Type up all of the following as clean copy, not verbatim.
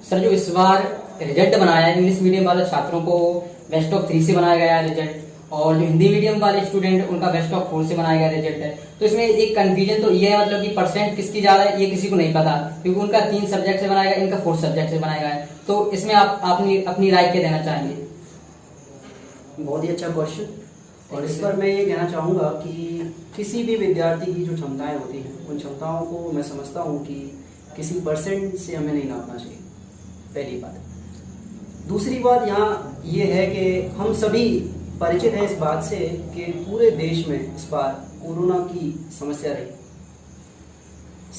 Sir जो इस बार result बनाया है इंग्लिश मीडियम वाले छात्रों को बेस्ट ऑफ 3 से बनाया गया है रिजल्ट, और जो हिंदी मीडियम वाले स्टूडेंट उनका बेस्ट ऑफ 4 से बनाया गया रिजल्ट है। तो इसमें एक कंफ्यूजन तो ये है, मतलब कि परसेंट किसकी ज्यादा है ये किसी को नहीं पता, क्योंकि उनका 3 सब्जेक्ट से बनाया गया, इनका 4 सब्जेक्ट से बनाया गया है। तो इसमें आप अपनी राय क्या देना चाहेंगे? बहुत ही अच्छा क्वेश्चन। और इस पर मैं ये कहना चाहूँगा कि किसी भी विद्यार्थी की जो क्षमताएं होती हैं उन क्षमताओं को मैं समझता हूँ कि किसी परसेंट से हमें नहीं नापना चाहिए, पहली बात। दूसरी बात यहाँ ये है कि हम सभी परिचित हैं इस बात से कि पूरे देश में इस बार कोरोना की समस्या रही।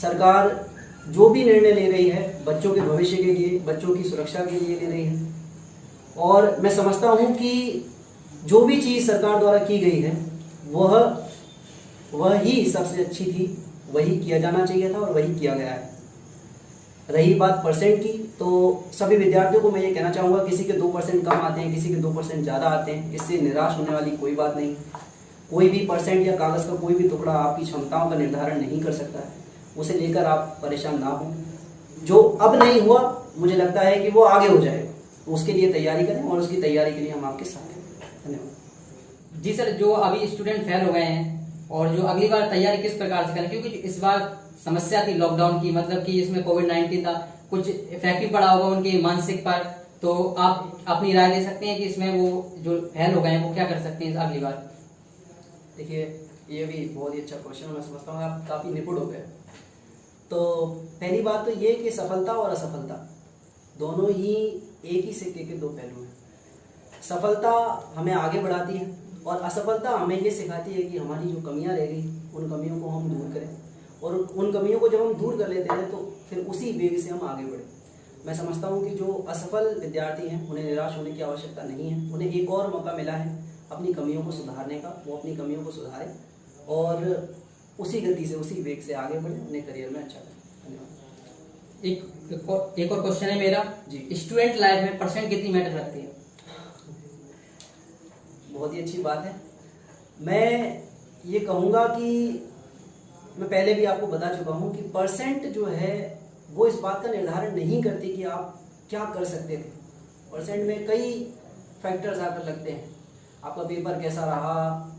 सरकार जो भी निर्णय ले रही है बच्चों के भविष्य के लिए, बच्चों की सुरक्षा के लिए ले रही है, और मैं समझता हूँ कि जो भी चीज़ सरकार द्वारा की गई है वह ही सबसे अच्छी थी, वही किया जाना चाहिए था और वही किया गया है। रही बात परसेंट की, तो सभी विद्यार्थियों को मैं ये कहना चाहूँगा, किसी के 2% कम आते हैं, किसी के 2% ज़्यादा आते हैं, इससे निराश होने वाली कोई बात नहीं। कोई भी परसेंट या कागज़ का कोई भी टुकड़ा आपकी क्षमताओं का निर्धारण नहीं कर सकता है, उसे लेकर आप परेशान ना हों। जो अब नहीं हुआ मुझे लगता है कि वो आगे हो जाएगा, तो उसके लिए तैयारी करें और उसकी तैयारी के लिए हम आपके साथ हैं। धन्यवाद। जी सर, जो अभी स्टूडेंट फेल हो गए हैं और जो अगली बार तैयारी किस प्रकार से करें, क्योंकि इस बार समस्या थी लॉकडाउन की, मतलब कि इसमें कोविड-19 था, कुछ इफेक्टिव पड़ा होगा उनके मानसिक पर, तो आप अपनी राय दे सकते हैं कि इसमें वो जो फेल हो गए हैं वो क्या कर सकते हैं अगली बार? देखिए, ये भी बहुत ही अच्छा क्वेश्चन, मैं समझता हूँ आप काफ़ी निपुण हो गए। तो पहली बात तो ये कि सफलता और असफलता दोनों ही एक ही सिक्के के दो पहलू हैं। सफलता हमें आगे बढ़ाती है और असफलता हमें ये सिखाती है कि हमारी जो कमियां रह गई उन कमियों को हम दूर करें, और उन कमियों को जब हम दूर कर लेते हैं तो फिर उसी वेग से हम आगे बढ़ें। मैं समझता हूँ कि जो असफल विद्यार्थी हैं उन्हें निराश होने की आवश्यकता नहीं है, उन्हें एक और मौका मिला है अपनी कमियों को सुधारने का। वो अपनी कमियों को सुधारें और उसी गति से, उसी वेग से आगे बढ़ें, अपने करियर में अच्छा करें। धन्यवाद। एक और क्वेश्चन है मेरा जी, स्टूडेंट लाइफ में परसेंट कितनी मैटर रखती है? बहुत ही अच्छी बात है। मैं ये कहूँगा कि मैं पहले भी आपको बता चुका हूँ कि परसेंट जो है वो इस बात का निर्धारण नहीं करती कि आप क्या कर सकते थे। परसेंट में कई फैक्टर्स आकर लगते हैं। आपका पेपर कैसा रहा,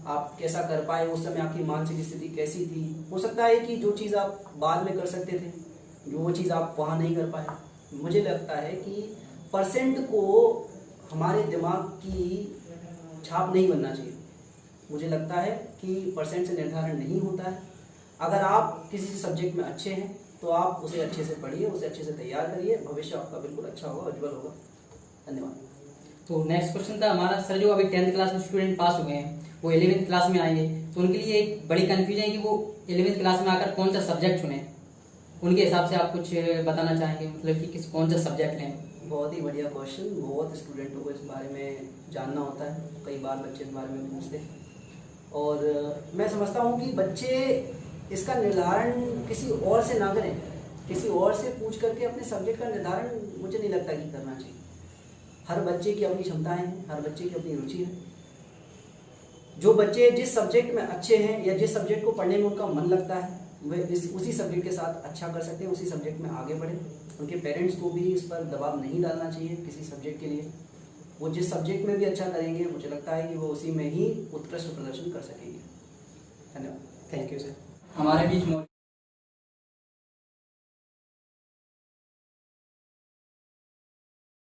आप कैसा कर पाए, उस समय आपकी मानसिक स्थिति कैसी थी। हो सकता है कि जो चीज़ आप बाद में कर सकते थे, जो वो चीज़ आप वहाँ नहीं कर पाए। मुझे लगता है कि परसेंट को हमारे दिमाग की छाप नहीं बनना चाहिए। मुझे लगता है कि परसेंट से निर्धारण नहीं होता है। अगर आप किसी सब्जेक्ट में अच्छे हैं तो आप उसे अच्छे से पढ़िए, उसे अच्छे से तैयार करिए, भविष्य आपका बिल्कुल अच्छा होगा, उज्जवल होगा। धन्यवाद। तो नेक्स्ट क्वेश्चन था हमारा, सर जो अभी 10th क्लास में स्टूडेंट पास हुए हैं वो 11th क्लास में आएंगे, तो उनके लिए एक बड़ी कंफ्यूजन है कि वो 11th क्लास में आकर कौन सा सब्जेक्ट चुने। उनके हिसाब से आप कुछ बताना चाहेंगे, मतलब कि कौन सा सब्जेक्ट लें? बहुत ही बढ़िया क्वेश्चन। बहुत स्टूडेंटों को इस बारे में जानना होता है, कई बार बच्चे इस बारे में पूछते हैं, और मैं समझता हूँ कि बच्चे इसका निर्धारण किसी और से ना करें, किसी और से पूछ करके अपने सब्जेक्ट का निर्धारण मुझे नहीं लगता कि करना चाहिए। हर बच्चे की अपनी क्षमताएं हैं, हर बच्चे की अपनी रुचि है। जो बच्चे जिस सब्जेक्ट में अच्छे हैं या जिस सब्जेक्ट को पढ़ने में उनका मन लगता है वे उसी सब्जेक्ट के साथ अच्छा कर सकते हैं, उसी सब्जेक्ट में आगे बढ़ें। उनके पेरेंट्स को भी इस पर दबाव नहीं डालना चाहिए किसी सब्जेक्ट के लिए। वो जिस सब्जेक्ट में भी अच्छा करेंगे मुझे लगता है कि वो उसी में ही उत्कृष्ट प्रदर्शन कर सकेंगे। धन्यवाद। Thank you sir. हमारे बीच